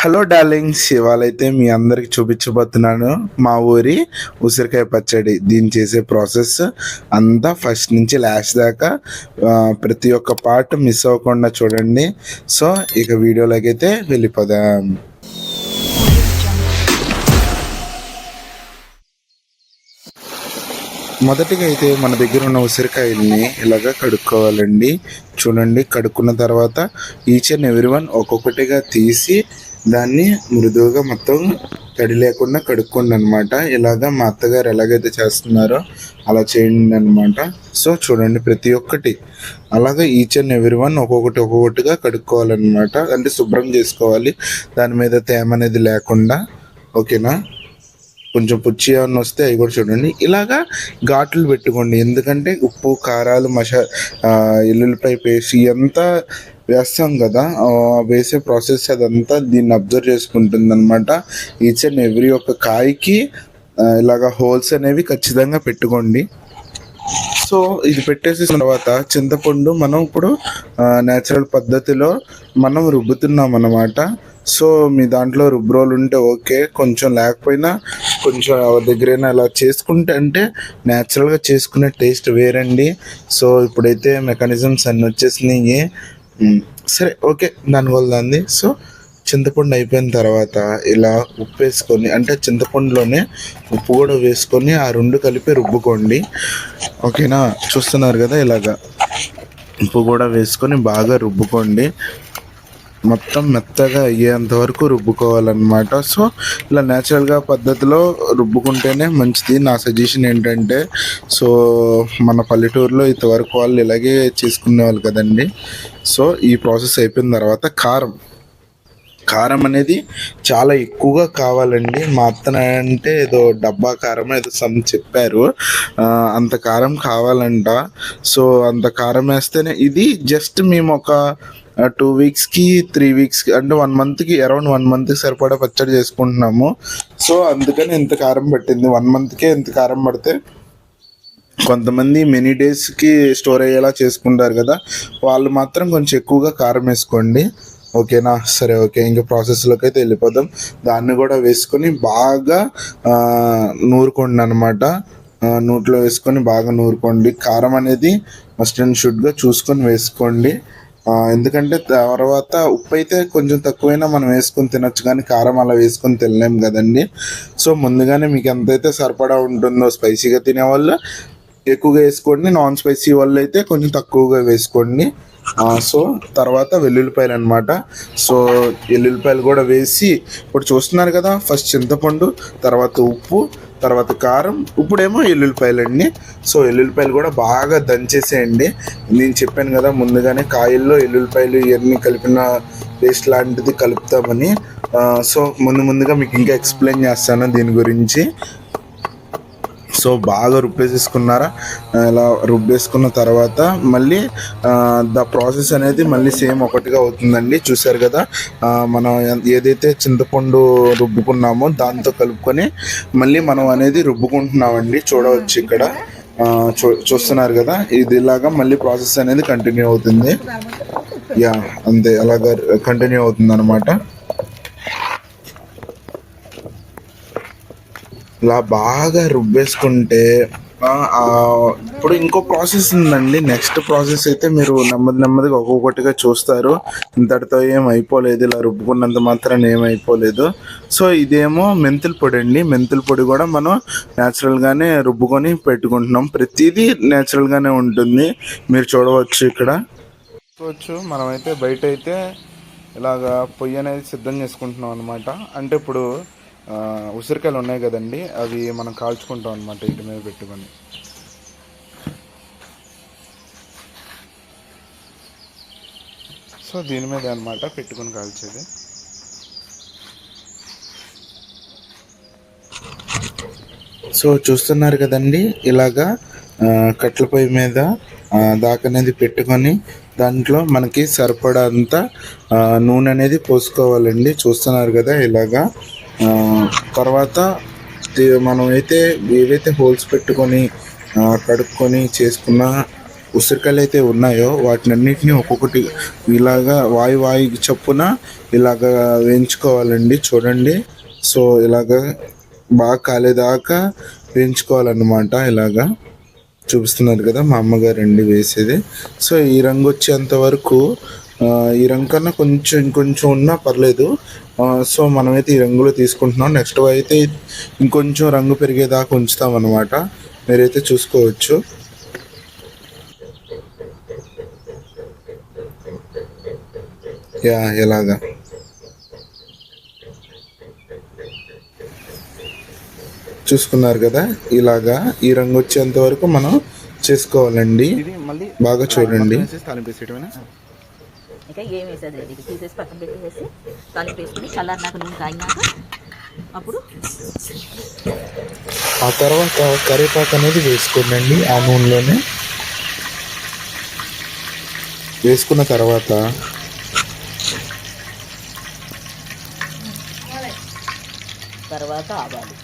Hello darlings, ఇవాళైతే మీ అందరికి చూపించబోతున్నాను మా ఊరి ఉసిరికాయ పచ్చడి. దీన్ని చేసే ప్రాసెస్ అంతా ఫస్ట్ నుంచి లాస్ట్ దాకా ప్రతి ఒక్క పార్ట్ మిస్ అవ్వకుండా చూడండి. సో ఇక వీడియోలోకి అయితే వెళ్ళిపోదాం. మొదటిగా అయితే మన దగ్గర ఉన్న ఉసిరికాయల్ని ఇలాగా కడుక్కోవాలండి. చూడండి, కడుక్కున్న తర్వాత ఈచ్ అండ్ ఎవ్రీ వన్ ఒక్కొక్కటిగా తీసి దాన్ని మృదువుగా మొత్తం తడి లేకుండా కడుక్కోండి అనమాట. ఇలాగా మా అత్తగారు ఎలాగైతే చేస్తున్నారో అలా చేయండి అనమాట. సో చూడండి, ప్రతి ఒక్కటి అలాగా ఈచ్ అండ్ ఎవ్రీ వన్ ఒక్కొక్కటిగా కడుక్కోవాలన్నమాట. అంటే శుభ్రం చేసుకోవాలి, దాని మీద తేమ అనేది లేకుండా. ఓకేనా? కొంచెం పుచ్చి ఏమన్నా వస్తే అవి కూడా చూడండి. ఇలాగా ఘాట్లు పెట్టుకోండి, ఎందుకంటే ఉప్పు కారాలు ఎల్లుల్లిపాయ పేస్ట్ ఇదంతా వేస్తాం కదా, వేసే ప్రాసెస్ అదంతా దీన్ని అబ్జర్వ్ చేసుకుంటుంది అనమాట. ఈచ్ అండ్ ఎవ్రీ ఒక్క కాయకి ఇలాగా హోల్స్ అనేవి ఖచ్చితంగా పెట్టుకోండి. సో ఇది పెట్టేసిన తర్వాత చింతపండు మనం ఇప్పుడు నేచురల్ పద్ధతిలో మనం రుబ్బుతున్నాం అన్నమాట. సో మీ దాంట్లో రుబ్రోలు ఉంటే ఓకే, కొంచెం లేకపోయినా కొంచెం ఎవరి దగ్గరైనా ఇలా చేసుకుంటే అంటే న్యాచురల్గా చేసుకునే టేస్ట్ వేరండి. సో ఇప్పుడైతే మెకానిజమ్స్ అన్నీ వచ్చేసినాయి. సరే ఓకే, దానివల్ల దాన్ని. సో చింతపండు అయిపోయిన తర్వాత ఇలా ఉప్పు వేసుకొని, అంటే చింతపండులోనే ఉప్పు కూడా వేసుకొని ఆ రెండు కలిపి రుబ్బుకోండి. ఓకేనా? చూస్తున్నారు కదా, ఇలాగా ఉప్పు కూడా వేసుకొని బాగా రుబ్బుకోండి. మొత్తం మెత్తగా అయ్యేంత వరకు రుబ్బుకోవాలన్నమాట. సో ఇలా న్యాచురల్గా పద్ధతిలో రుబ్బుకుంటేనే మంచిది. నా సజెషన్ ఏంటంటే, సో మన పల్లెటూరులో ఇంతవరకు వాళ్ళు ఇలాగే చేసుకునేవాళ్ళు కదండి. సో ఈ ప్రాసెస్ అయిపోయిన తర్వాత కారం అనేది చాలా ఎక్కువగా కావాలండి. మా అత్తన అంటే ఏదో డబ్బా కారం ఏదో చెప్పారు, అంత కారం కావాలంట. సో అంత కారం వేస్తేనే ఇది జస్ట్ మేము ఒక 2 వీక్స్కి 3 వీక్స్కి అంటే 1 మంత్కి అరౌండ్ 1 మంత్కి సరిపడా పచ్చడి చేసుకుంటున్నాము. సో అందుకని ఇంత కారం పట్టింది. 1 మంత్కే ఇంత కారం పడితే కొంతమంది మెనీ డేస్కి స్టోర్ అయ్యేలా చేసుకుంటారు కదా, వాళ్ళు మాత్రం కొంచెం ఎక్కువగా కారం వేసుకోండి. ఓకేనా? సరే ఓకే, ఇంకా ప్రాసెస్లోకి అయితే వెళ్ళిపోదాం. దాన్ని కూడా వేసుకొని బాగా నూరుకోండి అనమాట. నూట్లో వేసుకొని బాగా నూరుకోండి. కారం అనేది మస్ట్ అండ్ షుడ్గా చూసుకొని వేసుకోండి. ఎందుకంటే తర్వాత ఉప్పు అయితే కొంచెం తక్కువైనా మనం వేసుకొని తినొచ్చు, కానీ కారం అలా వేసుకొని తినలేం కదండి. సో ముందుగానే మీకు ఎంతైతే సరిపడా ఉంటుందో, స్పైసీగా తినేవాళ్ళు ఎక్కువగా వేసుకోండి, నాన్ స్పైసీ వాళ్ళు అయితే కొంచెం తక్కువగా వేసుకోండి. సో తర్వాత వెల్లుల్లిపాయలు అనమాట. సో వెల్లుల్లిపాయలు కూడా వేసి ఇప్పుడు చూస్తున్నారు కదా, ఫస్ట్ చింతపండు, తర్వాత ఉప్పు, తర్వాత కారం, ఇప్పుడేమో ఎల్లుల్లిపాయలండి. సో ఎల్లుల్లిపాయలు కూడా బాగా దంచేసేయండి. నేను చెప్పాను కదా ముందుగానే, కాయల్లో ఎల్లుల్లిపాయలు ఇవన్నీ కలిపిన పేస్ట్ లాంటిది కలుపుతామని. సో ముందుగా మీకు ఇంకా ఎక్స్ప్లెయిన్ చేస్తాను దీని గురించి. సో బాగా రుబ్బేసేసుకున్నారా? ఇలా రుబ్బేసుకున్న తర్వాత మళ్ళీ ద ప్రాసెస్ అనేది మళ్ళీ సేమ్ ఒకటిగా అవుతుందండి. చూసారు కదా, మనం ఏదైతే చింతపండు రుబ్బుకున్నామో దాంతో కలుపుకొని మళ్ళీ మనం అనేది రుబ్బుకుంటున్నామండి. చూడవచ్చు ఇక్కడ, చూస్తున్నారు కదా, ఇది ఇలాగా మళ్ళీ ప్రాసెస్ అనేది కంటిన్యూ అవుతుంది. యా అంతే, అలాగా కంటిన్యూ అవుతుంది అనమాట. ఇలా బాగా రుబ్బేసుకుంటే ఇప్పుడు ఇంకో ప్రాసెస్ ఉందండి. నెక్స్ట్ ప్రాసెస్ అయితే మీరు నెమ్మదిగా ఒక్కొక్కటిగా చూస్తారు. ఇంతటితో ఏం అయిపోలేదు, ఇలా రుబ్బుకున్నంత మాత్రం ఏమైపోలేదు. సో ఇదేమో మెంతుల పొడి అండి. మెంతుల పొడి కూడా మనం న్యాచురల్గానే రుబ్బుకొని పెట్టుకుంటున్నాం. ప్రతిదీ న్యాచురల్గానే ఉంటుంది, మీరు చూడవచ్చు ఇక్కడ. చూడవచ్చు, మనమైతే బయట అయితే ఇలాగా పొయ్యి అనేది సిద్ధం చేసుకుంటున్నాం అనమాట. అంటే ఇప్పుడు ఉసిరికాయలు ఉన్నాయి కదండి, అవి మనం కాల్చుకుంటాం అనమాట ఇంటి మీద పెట్టుకొని. సో దీని మీద అనమాట పెట్టుకొని కాల్చేది. సో చూస్తున్నారు కదండి, ఇలాగా కట్ల పొయ్యి మీద దాకనేది పెట్టుకొని దాంట్లో మనకి సరిపడంత నూనె అనేది పోసుకోవాలండి. చూస్తున్నారు కదా, ఇలాగా తర్వాత మనం అయితే ఏవైతే హోల్స్ పెట్టుకొని కడుక్కొని చేసుకున్న ఉసిరికాయలు అయితే ఉన్నాయో వాటినన్నిటిని ఒక్కొక్కటి ఇలాగా వాయి చొప్పున ఇలాగా వేయించుకోవాలండి. చూడండి, సో ఇలాగా బాగా కాలేదాకా వేయించుకోవాలన్నమాట. ఇలాగా చూపిస్తున్నారు కదా మా అమ్మగారండి వేసేది. సో ఈ రంగు వచ్చేంత వరకు ఈ రంగు కన్నా కొంచెం ఇంకొంచెం ఉన్నా పర్లేదు. సో మనమైతే ఈ రంగులో తీసుకుంటున్నాం. నెక్స్ట్ అయితే ఇంకొంచెం రంగు పెరిగేదాకా ఉంచుతాం అన్నమాట. మీరైతే చూసుకోవచ్చు. ఎలాగా చూసుకున్నారు కదా, ఇలాగా ఈ రంగు వచ్చేంత వరకు మనం చేసుకోవాలండి. బాగా చూడండి. ఇంకా ఏం వేసేది ఇది తీసేసి పక్కన పెట్టేసి తాలింపు వేసుకుని చల్లారినాక నూనె కాగినాక అప్పుడు ఆ తర్వాత కరివేపాకు అనేది వేసుకోండి. ఆ నూనెలోనే వేసుకున్న తర్వాత ఆవాలు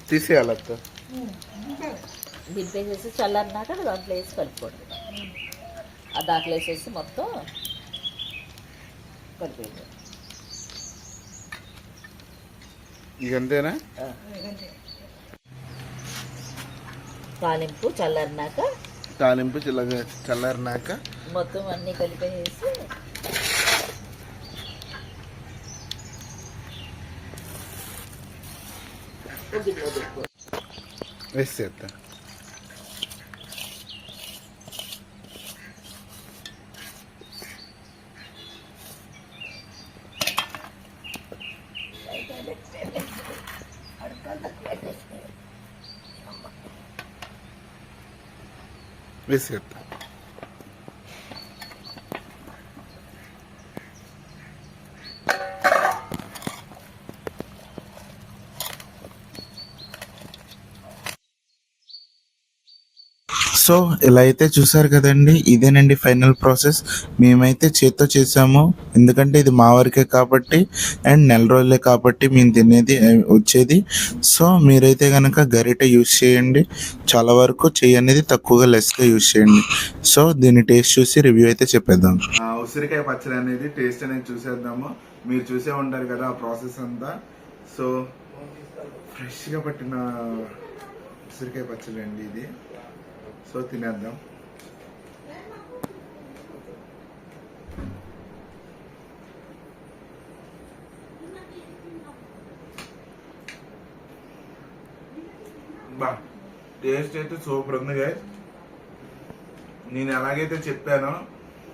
తీసేయాలి. దింపేసేసి చల్లారినాక దాంట్లో వేసి కలుపుకోండి. ఆ దాంట్లో వేసేసి మొత్తం కలిపేయండి. ఇదంతేనా? తాలింపు చల్లారినాక మొత్తం అన్నీ కలిపేసి వేసేద్దాం. వేసేద్దాం. సో ఇలా అయితే చూసారు కదండి, ఇదేనండి ఫైనల్ ప్రాసెస్. మేమైతే చేత్తో చేసాము, ఎందుకంటే ఇది మా వరకే కాబట్టి అండ్ నెల రోజులే కాబట్టి మేము తినేది వచ్చేది. సో మీరైతే కనుక గరిట యూజ్ చేయండి. చాలా వరకు చెయ్యి అనేది తక్కువగా లెస్గా యూజ్ చేయండి. సో దీన్ని టేస్ట్ చూసి రివ్యూ అయితే చెప్పేద్దాం. ఉసిరికాయ పచ్చడి అనేది టేస్ట్ అనేది చూసేద్దాము. మీరు చూసే ఉంటారు కదా ఆ ప్రాసెస్ అంతా. సో ఫ్రెష్గా పట్టిన ఉసిరికాయ పచ్చడి అండి ఇది. సో తినేద్దాం. టేస్ట్ అయితే సూపర్ ఉంది గైస్. నేను ఎలాగైతే చెప్పానో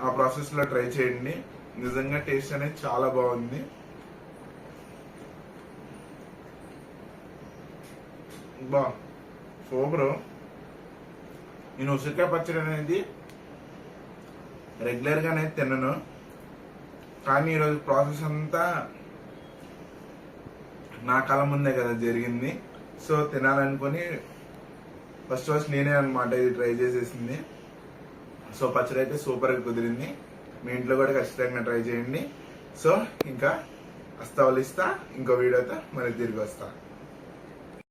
ఆ ప్రాసెస్లో ట్రై చేయండి. నిజంగా టేస్ట్ అనేది చాలా బాగుంది. సూపరు. నేను ఉసిరికాయ పచ్చడి అనేది రెగ్యులర్గా అనేది తినను, కానీ ఈరోజు ప్రాసెస్ అంతా నా కళ్ళ ముందే కదా జరిగింది. సో తినాలనుకొని ఫస్ట్ నేనే అనమాట ఇది ట్రై చేసేసింది. సో పచ్చడి అయితే సూపర్గా కుదిరింది. మీ ఇంట్లో కూడా ఖచ్చితంగా ట్రై చేయండి. సో ఇంకా వస్తా ఇంకో వీడియోతో మళ్ళీ తిరిగి వస్తా.